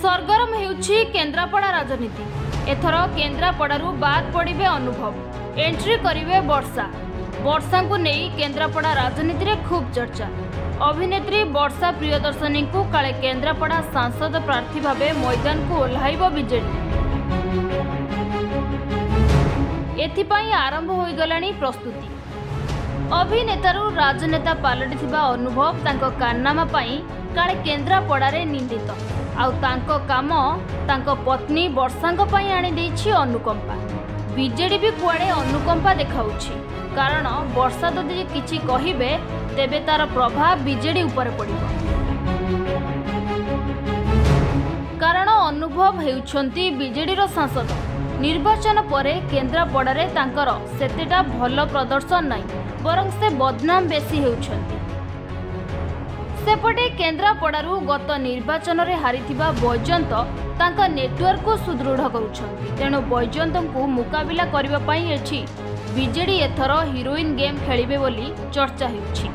सरगरम हेउछि केन्द्रापड़ा राजनीति। एथर केन्द्रापड़ारू बाद पड़िबे अनुभव, एंट्री करिवे वर्षा। वर्षा को नहीं केन्द्रापड़ा राजनीति रे खूब चर्चा। अभिनेत्री वर्षा प्रियदर्शनी को काले केन्द्रापड़ा सांसद प्रार्थी भावे मैदान को ओह्लाइब बीजेडी। एथिपाई आरंभ हो गलानी प्रस्तुति। अभिनेतारू राजनेता पलटिथिबा अनुभव तांको कारनामा पाई काले केन्द्रापड़ारे निंदित। आउ तांको काम तांको पत्नी वर्षांको पाई आनी देछि अनुकंपा। बीजेडी भी कुआडे अनुकंपा देखाउछि, कारण वर्षा जदि किछि कहिबे तेबे तार प्रभाव बीजेडी उपर पड़िबो। कारण अनुभव हेउछंती बीजेडी रो सांसद। निर्वाचन परे केन्द्रापड़ारे तांकर सेतेटा भल प्रदर्शन नाही, बरं से बदनाम बेसी हेउछंती। सेपटे केन्द्रापड़ारू गत निर्वाचन रे हारिथिबा बैजयंत तांका नेटवर्क को सुदृढ़ करुछंती। तेणु बैजयंत को मुकाबिला करिबा पई एछि बीजेडी एथर हिरोइन गेम खेलिबे बोली चर्चा हेउछि।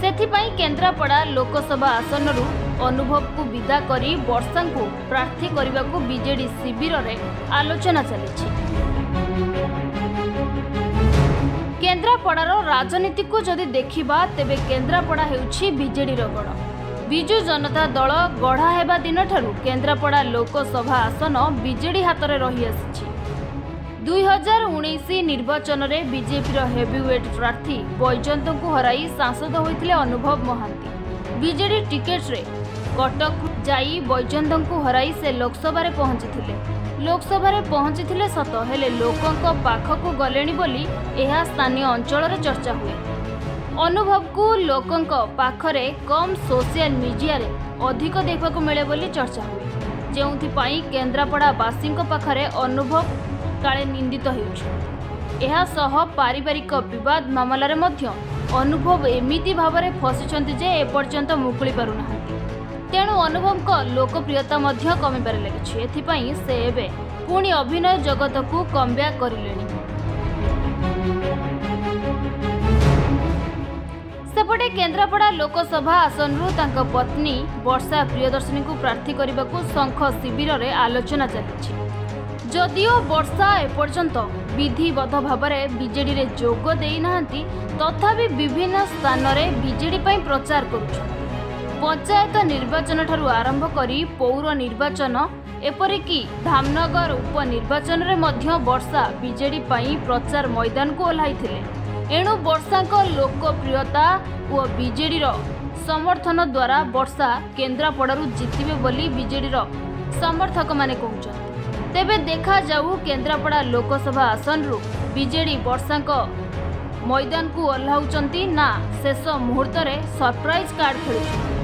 सेथिपई केन्द्रापड़ा लोकसभा आसनरू अनुभव को विदा करी वर्षा को प्रार्थी करने को बीजेडी शिविर रे आलोचना चली। केन्द्रापड़ार राजनीति को जदि देखिबा तेबे केन्द्रापड़ा हेउछि बीजेडी रो गढ़। बिजु जनता दल गढ़ा हेबा दिन ठारू केन्द्रापड़ा लोकसभा आसन बीजेडी हाथ में रही आसिछि। 2019 निर्वाचन रे बीजेपी रो हेवीवेट प्रार्थी बैजयंत को हराई सांसद होइथिले अनुभव महांती। बीजेडी टिकेट रे कटक जाई बैजयंत को हराई से लोकसभा रे पहुंची सत हेले लोकंक पाखकु गलेनी बोली एहा स्थानीय अंचल रे चर्चा हुए। अनुभव को लोकंक पाखरे कम सोशल मीडिया रे अधिक देखा मिले बोली चर्चा हुए, जेउथि पई केन्द्रापड़ा वासी पाखरे अनुभव काले निंदित हेउछंती। एहा सह पारिवारिक विवाद मामलारे मध्य अनुभव एमिति भावरे फसिछंती जे एपर्यंत मुकुली पारुनाहांती। तेणु अनुभव को लोकप्रियता मध्य कमिबार लागिछि। एथिपई से एबे पुणी अभिनय जगत को कमब्याक करिलेनी। सेपटे केन्द्रापड़ा लोकसभा आसनरू तांको पत्नी वर्षा प्रियदर्शनी को प्रार्थी करने को शंख शिविर रे आलोचना चली। जदिओ वर्षा एपर्यंत विधिबद्ध भाव में बीजेडी रे जोग देई नाहंती, तथापि विभिन्न स्थान रे बीजेडी पई प्रचार करुछंती। पंचायत निर्वाचन ठारू आरंभ करी पौर निर्वाचन एपरिकी धामनगर उपनिर्वाचन रे मध्य वर्षा बीजेडी पई प्रचार मैदान को ओह्लाइथिले। एणु वर्षा लोकप्रियता और बीजेडी रो समर्थन द्वारा वर्षा केन्द्रापड़ारू जितिबे बोली बीजेडी रो समर्थक माने कहउछंती। तेबे देखा जाऊ केन्द्रापड़ा लोकसभा आसन रु बीजेडी वर्षा मैदान को ओह्लाउछंती ना शेष मुहूर्त रे सरप्राइज कार्ड खेलुछंती।